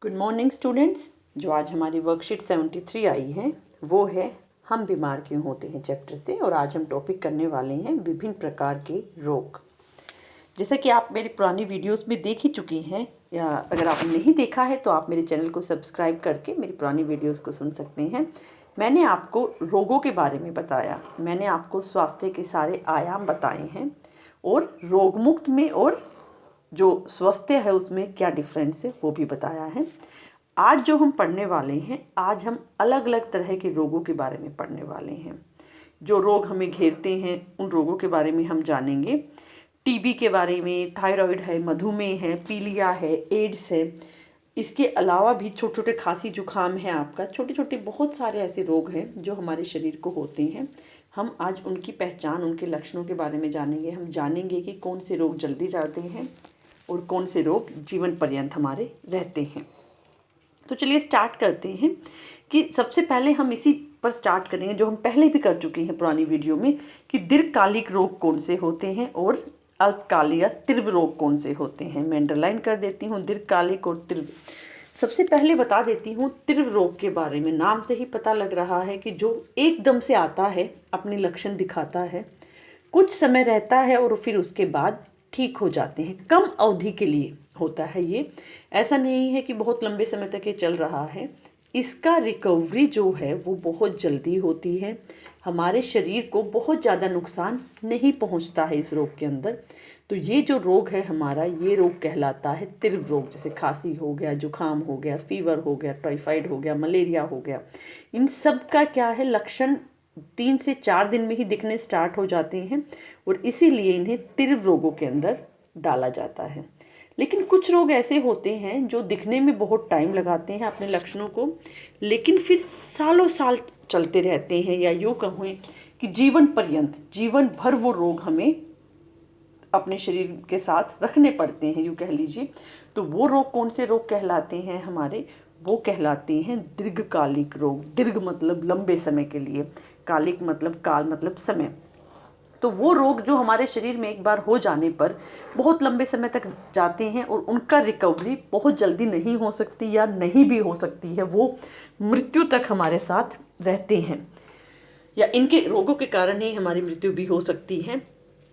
Good morning students. जो आज हमारी वर्कशीट 73 आई है वो है हम बीमार क्यों होते हैं चैप्टर से, और आज हम टॉपिक करने वाले हैं विभिन्न प्रकार के रोग। जैसा कि आप मेरी पुरानी वीडियोस में देख ही चुकी हैं, या अगर आपने नहीं देखा है तो आप मेरे चैनल को सब्सक्राइब करके मेरी पुरानी वीडियोस को सुन सकते हैं। मैंने आपको रोगों के बारे में बताया, मैंने आपको स्वास्थ्य के सारे आयाम बताए हैं, और रोगमुक्त में और जो स्वस्थ है उसमें क्या डिफरेंस है वो भी बताया है। आज जो हम पढ़ने वाले हैं, आज हम अलग अलग तरह के रोगों के बारे में पढ़ने वाले हैं। जो रोग हमें घेरते हैं उन रोगों के बारे में हम जानेंगे। टीबी के बारे में, थायराइड है, मधुमेह है, पीलिया है, एड्स है। इसके अलावा भी छोटे छोटे खांसी जुकाम है आपका, छोटे छोटे बहुत सारे ऐसे रोग हैं जो हमारे शरीर को होते हैं। हम आज उनकी पहचान, उनके लक्षणों के बारे में जानेंगे। हम जानेंगे कि कौन से रोग जल्दी जाते हैं और कौन से रोग जीवन पर्यंत हमारे रहते हैं। तो चलिए स्टार्ट करते हैं कि सबसे पहले हम इसी पर स्टार्ट करेंगे जो हम पहले भी कर चुके हैं पुरानी वीडियो में, कि दीर्घकालिक रोग कौन से होते हैं और अल्पकालिक या तीव्र रोग कौन से होते हैं। मैं अंडरलाइन कर देती हूँ दीर्घकालिक और तीव्र। सबसे पहले बता देती हूँ तीव्र रोग के बारे में। नाम से ही पता लग रहा है कि जो एकदम से आता है, अपने लक्षण दिखाता है, कुछ समय रहता है और फिर उसके बाद ठीक हो जाते हैं। कम अवधि के लिए होता है ये, ऐसा नहीं है कि बहुत लंबे समय तक ये चल रहा है। इसका रिकवरी जो है वो बहुत जल्दी होती है। हमारे शरीर को बहुत ज़्यादा नुकसान नहीं पहुंचता है इस रोग के अंदर। तो ये जो रोग है हमारा, ये रोग कहलाता है तीव्र रोग। जैसे खांसी हो गया, जुकाम हो गया, फीवर हो गया, टाइफाइड हो गया, मलेरिया हो गया। इन सब का क्या है, लक्षण 3 से 4 दिन में ही दिखने स्टार्ट हो जाते हैं, और इसीलिए इन्हें तीव्र रोगों के अंदर डाला जाता है। लेकिन कुछ रोग ऐसे होते हैं जो दिखने में बहुत टाइम लगाते हैं अपने लक्षणों को, लेकिन फिर सालों साल चलते रहते हैं, या यूँ कहें कि जीवन पर्यंत, जीवन भर वो रोग हमें अपने शरीर के साथ रखने पड़ते हैं, यूँ कह लीजिए। तो वो रोग कौन से रोग कहलाते हैं हमारे, वो कहलाते हैं दीर्घकालिक रोग। दीर्घ मतलब लंबे समय के लिए, कालिक मतलब काल मतलब समय। तो वो रोग जो हमारे शरीर में एक बार हो जाने पर बहुत लंबे समय तक जाते हैं, और उनका रिकवरी बहुत जल्दी नहीं हो सकती या नहीं भी हो सकती है। वो मृत्यु तक हमारे साथ रहते हैं, या इनके रोगों के कारण ही हमारी मृत्यु भी हो सकती है।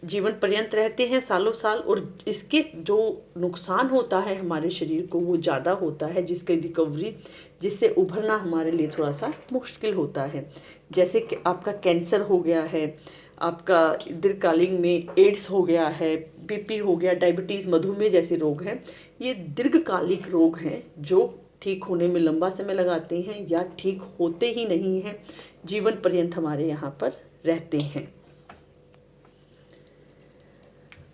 जीवन पर्यंत रहते हैं सालों साल, और इसके जो नुकसान होता है हमारे शरीर को वो ज़्यादा होता है, जिसके रिकवरी, जिससे उभरना हमारे लिए थोड़ा सा मुश्किल होता है। जैसे कि आपका कैंसर हो गया है, आपका दीर्घकालिक में एड्स हो गया है, बीपी हो गया, डायबिटीज़, मधुमेह जैसे रोग हैं। ये दीर्घकालिक रोग हैं जो ठीक होने में लंबा समय लगाते हैं या ठीक होते ही नहीं हैं, जीवन पर्यंत हमारे यहाँ पर रहते हैं।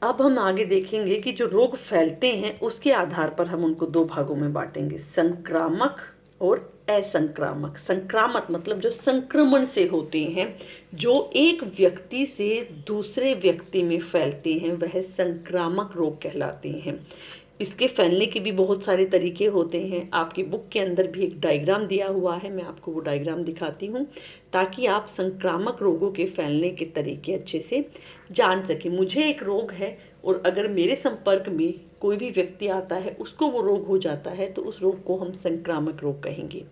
अब हम आगे देखेंगे कि जो रोग फैलते हैं उसके आधार पर हम उनको 2 भागों में बांटेंगे, संक्रामक और असंक्रामक। संक्रामक मतलब जो संक्रमण से होते हैं, जो एक व्यक्ति से दूसरे व्यक्ति में फैलते हैं, वह संक्रामक रोग कहलाते हैं। इसके फैलने के भी बहुत सारे तरीके होते हैं। आपकी बुक के अंदर भी एक डायग्राम दिया हुआ है, मैं आपको वो डायग्राम दिखाती हूँ ताकि आप संक्रामक रोगों के फैलने के तरीके अच्छे से जान सकें। मुझे एक रोग है और अगर मेरे संपर्क में कोई भी व्यक्ति आता है, उसको वो रोग हो जाता है, तो उस रोग को हम संक्रामक रोग कहेंगे।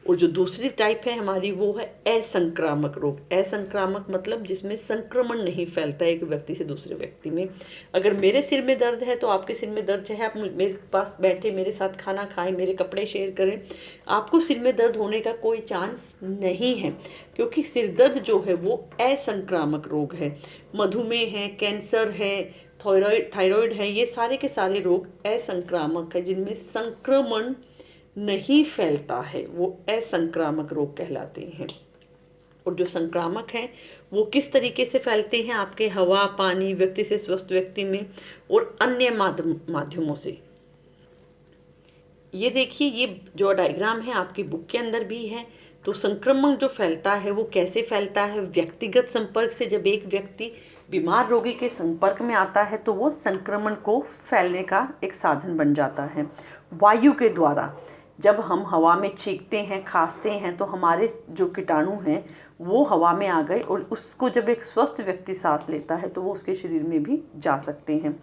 और जो दूसरी टाइप है हमारी, वो है असंक्रामक रोग। असंक्रामक मतलब जिसमें संक्रमण नहीं फैलता एक व्यक्ति से दूसरे व्यक्ति में। अगर मेरे सिर में दर्द है तो आपके सिर में दर्द है, आप मेरे पास बैठे, मेरे साथ खाना खाएं, मेरे कपड़े शेयर करें, आपको सिर में दर्द होने का कोई चांस नहीं है, क्योंकि सिर दर्द जो है वो असंक्रामक रोग है। मधुमेह है, कैंसर है, थायराइड है, ये सारे के सारे रोग असंक्रामक है, जिनमें संक्रमण नहीं फैलता है, वो असंक्रामक रोग कहलाते हैं। और जो संक्रामक हैं वो किस तरीके से फैलते हैं, आपके हवा, पानी, व्यक्ति से स्वस्थ व्यक्ति में, और अन्य माध्यमों से। ये देखिए, ये जो डायग्राम है आपकी बुक के अंदर भी है। तो संक्रमण जो फैलता है वो कैसे फैलता है, व्यक्तिगत संपर्क से। जब एक व्यक्ति बीमार रोगी के संपर्क में आता है तो वो संक्रमण को फैलने का एक साधन बन जाता है। वायु के द्वारा, जब हम हवा में छींकते हैं, खांसते हैं, तो हमारे जो कीटाणु हैं वो हवा में आ गए, और उसको जब एक स्वस्थ व्यक्ति सांस लेता है तो वो उसके शरीर में भी जा सकते हैं।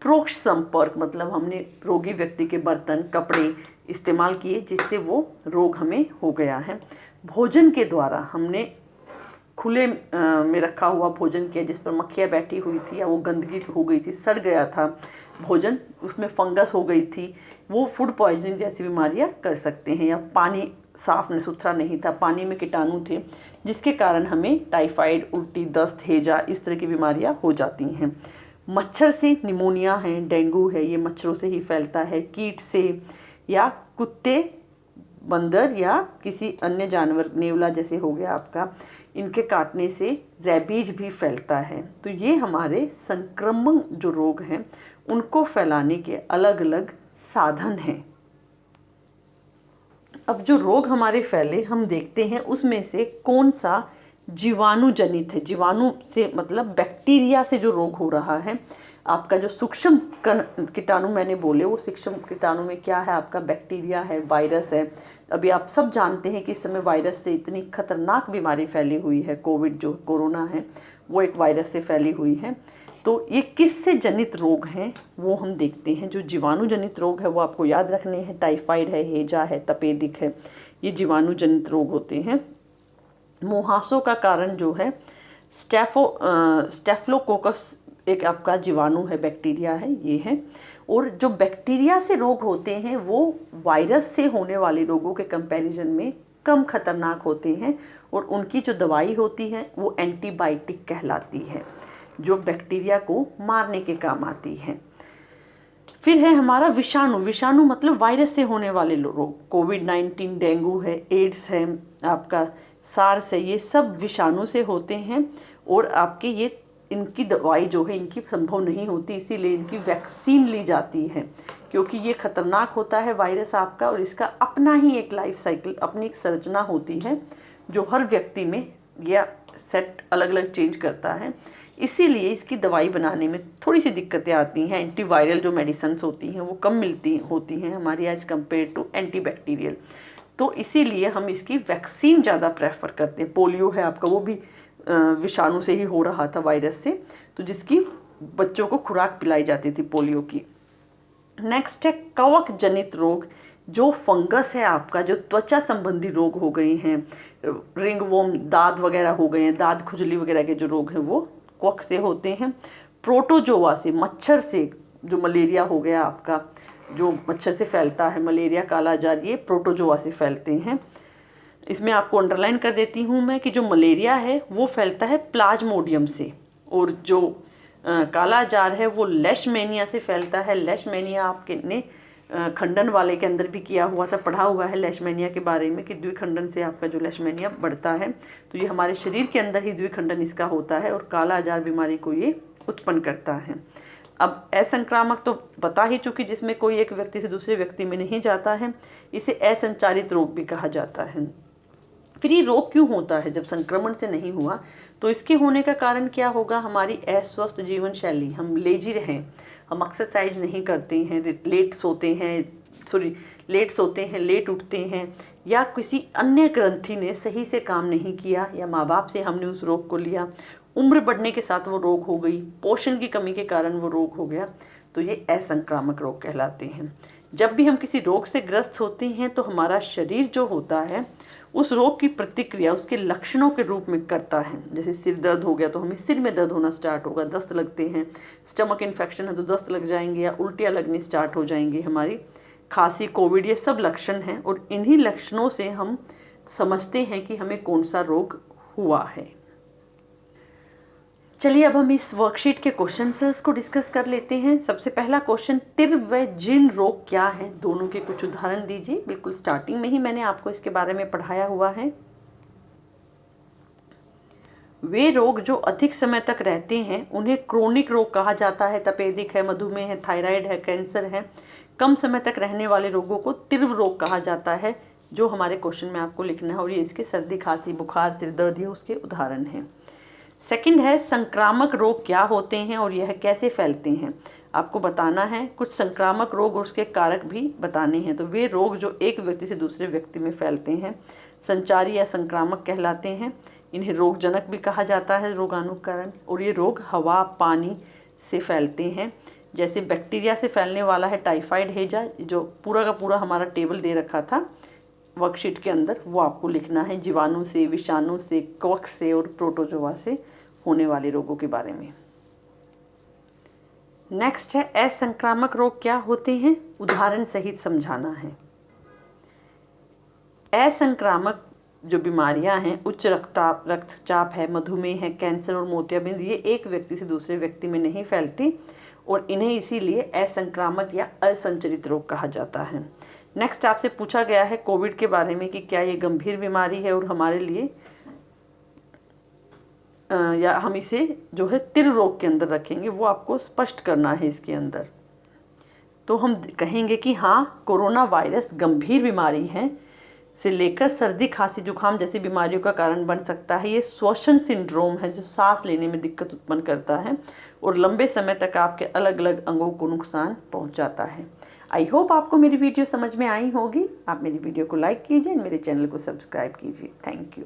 प्रोक्ष संपर्क मतलब हमने रोगी व्यक्ति के बर्तन कपड़े इस्तेमाल किए जिससे वो रोग हमें हो गया है। भोजन के द्वारा हमने खुले में रखा हुआ भोजन किया जिस पर मक्खियाँ बैठी हुई थी या वो गंदगी हो गई थी, सड़ गया था भोजन, उसमें फंगस हो गई थी, वो फूड पॉइजनिंग जैसी बीमारियाँ कर सकते हैं। या पानी साफ सुथरा नहीं था, पानी में कीटाणु थे जिसके कारण हमें टाइफाइड, उल्टी, दस्त, हैजा इस तरह की बीमारियाँ हो जाती हैं। मच्छर से निमोनिया है, डेंगू है, ये मच्छरों से ही फैलता है। कीट से या कुत्ते, बंदर या किसी अन्य जानवर, नेवला जैसे हो गया आपका, इनके काटने से रैबीज भी फैलता है। तो ये हमारे संक्रमण जो रोग हैं उनको फैलाने के अलग अलग साधन हैं। अब जो रोग हमारे फैले हम देखते हैं उसमें से कौन सा जीवाणु जनित है। जीवाणु से मतलब बैक्टीरिया से जो रोग हो रहा है, आपका जो सूक्ष्म कीटाणु मैंने बोले वो सूक्ष्म कीटाणु में क्या है, आपका बैक्टीरिया है, वायरस है। अभी आप सब जानते हैं कि इस समय वायरस से इतनी खतरनाक बीमारी फैली हुई है, कोविड जो कोरोना है वो एक वायरस से फैली हुई है। तो ये किससे जनित रोग हैं वो हम देखते हैं। जो जीवाणु जनित रोग है वो आपको याद रखने हैं, टाइफाइड है, हैजा है, तपेदिक है, ये जीवाणु जनित रोग होते हैं। मुहासों का कारण जो है स्टेफलोकोकस एक आपका जीवाणु है, बैक्टीरिया है, ये है। और जो बैक्टीरिया से रोग होते हैं वो वायरस से होने वाले रोगों के कंपैरिजन में कम खतरनाक होते हैं और उनकी जो दवाई होती है वो एंटीबायोटिक कहलाती है, जो बैक्टीरिया को मारने के काम आती है। फिर है हमारा विषाणु। विषाणु मतलब वायरस से होने वाले रोग, कोविड-19, डेंगू है, एड्स है, आपका सार्स है, ये सब विषाणु से होते हैं। और आपके ये इनकी दवाई जो है इनकी संभव नहीं होती, इसीलिए इनकी वैक्सीन ली जाती है क्योंकि ये खतरनाक होता है वायरस आपका, और इसका अपना ही एक लाइफ साइकिल, अपनी एक संरचना होती है जो हर व्यक्ति में यह सेट अलग अलग चेंज करता है। इसीलिए इसकी दवाई बनाने में थोड़ी सी दिक्कतें आती हैं। एंटीवायरल जो मेडिसिन्स होती हैं वो कम होती हैं हमारी एज कम्पेयर टू एंटीबैक्टीरियल। तो इसीलिए हम इसकी वैक्सीन ज़्यादा प्रेफर करते हैं। पोलियो है आपका, वो भी विषाणु से ही हो रहा था, वायरस से, तो जिसकी बच्चों को खुराक पिलाई जाती थी पोलियो की। नेक्स्ट है कवक जनित रोग, जो फंगस है आपका, जो त्वचा संबंधी रोग हो गए हैं, रिंगवॉर्म, दाद वगैरह हो गए हैं, दाद खुजली वगैरह के जो रोग हैं वो कवक से होते हैं। प्रोटोजोआ से, मच्छर से, जो मलेरिया हो गया आपका, जो मच्छर से फैलता है, मलेरिया, कालाजार, ये प्रोटोजोआ से फैलते हैं। इसमें आपको अंडरलाइन कर देती हूँ मैं कि जो मलेरिया है वो फैलता है प्लाज्मोडियम से, और जो कालाजार है वो लेशमेनिया से फैलता है। लेशमेनिया आपके ने खंडन वाले के अंदर भी किया हुआ था, पढ़ा हुआ है लेशमेनिया के बारे में कि द्विखंडन से आपका जो लेशमेनिया बढ़ता है, तो ये हमारे शरीर के अंदर ही द्विखंडन इसका होता है और कालाजार बीमारी को ये उत्पन्न करता है। अब असंक्रामक तो बता ही चुकी, जिसमें कोई एक व्यक्ति से दूसरे व्यक्ति में नहीं जाता है, इसे असंचारित रोग भी कहा जाता है। फिर ये रोग क्यों होता है जब संक्रमण से नहीं हुआ? तो इसके होने का कारण क्या होगा? हमारी अस्वस्थ जीवन शैली, हम लेजी रहें, हम एक्सरसाइज नहीं करते हैं, लेट सोते हैं, लेट उठते हैं, या किसी अन्य ग्रंथि ने सही से काम नहीं किया, या माँ बाप से हमने उस रोग को लिया, उम्र बढ़ने के साथ वो रोग हो गई, पोषण की कमी के कारण वो रोग हो गया, तो ये असंक्रामक रोग कहलाते हैं। जब भी हम किसी रोग से ग्रस्त होते हैं तो हमारा शरीर जो होता है उस रोग की प्रतिक्रिया उसके लक्षणों के रूप में करता है। जैसे सिर दर्द हो गया तो हमें सिर में दर्द होना स्टार्ट होगा, दस्त लगते हैं, स्टमक इन्फेक्शन है तो दस्त लग जाएंगे या उल्टियाँ लगनी स्टार्ट हो जाएंगी हमारी, खांसी, कोविड, ये सब लक्षण हैं, और इन्हीं लक्षणों से हम समझते हैं कि हमें कौन सा रोग हुआ है। चलिए अब हम इस वर्कशीट के क्वेश्चन आंसर्स को डिस्कस कर लेते हैं। सबसे पहला क्वेश्चन, तिर व जिन रोग क्या है? दोनों के कुछ उदाहरण दीजिए। बिल्कुल स्टार्टिंग में ही मैंने आपको इसके बारे में पढ़ाया हुआ है। वे रोग जो अधिक समय तक रहते हैं उन्हें क्रोनिक रोग कहा जाता है। तपेदिक है, मधुमेह है, थायराइड है, कैंसर है। कम समय तक रहने वाले रोगों को तीव्र रोग कहा जाता है, जो हमारे क्वेश्चन में आपको लिखना है, और ये इसके सर्दी, खांसी, बुखार, सिर दर्द, ये उसके उदाहरण हैं। सेकंड है, संक्रामक रोग क्या होते हैं और यह कैसे फैलते हैं? आपको बताना है, कुछ संक्रामक रोग और उसके कारक भी बताने हैं। तो वे रोग जो एक व्यक्ति से दूसरे व्यक्ति में फैलते हैं संचारी या संक्रामक कहलाते हैं। इन्हें रोगजनक भी कहा जाता है, रोगाणु कारण, और ये रोग हवा, पानी से फैलते हैं। जैसे बैक्टीरिया से फैलने वाला है टाइफाइड हैजा, जो पूरा का पूरा हमारा टेबल दे रखा था वर्कशीट के अंदर, वो आपको लिखना है। जीवाणु से, विषाणु से, कवक से और प्रोटोजोआ से होने वाले रोगों के बारे में। नेक्स्ट है असंक्रामक रोग क्या होते हैं, उदाहरण सहित समझाना है। असंक्रामक जो बीमारियां हैं, उच्च रक्तचाप है, मधुमेह है, कैंसर और मोतियाबिंद, ये एक व्यक्ति से दूसरे व्यक्ति में नहीं फैलती और इन्हें इसीलिए असंक्रामक या असंचरित रोग कहा जाता है। नेक्स्ट आपसे पूछा गया है कोविड के बारे में कि क्या ये गंभीर बीमारी है और हमारे लिए या हम इसे जो है तिर रोग के अंदर रखेंगे, वो आपको स्पष्ट करना है इसके अंदर। तो हम कहेंगे कि हाँ, कोरोना वायरस गंभीर बीमारी है से लेकर सर्दी, खांसी, जुकाम जैसी बीमारियों का कारण बन सकता है। ये श्वसन सिंड्रोम है जो सांस लेने में दिक्कत उत्पन्न करता है और लंबे समय तक आपके अलग अलग अंगों को नुकसान पहुंचाता है। आई होप आपको मेरी वीडियो समझ में आई होगी। आप मेरी वीडियो को लाइक कीजिए, मेरे चैनल को सब्सक्राइब कीजिए। Thank you.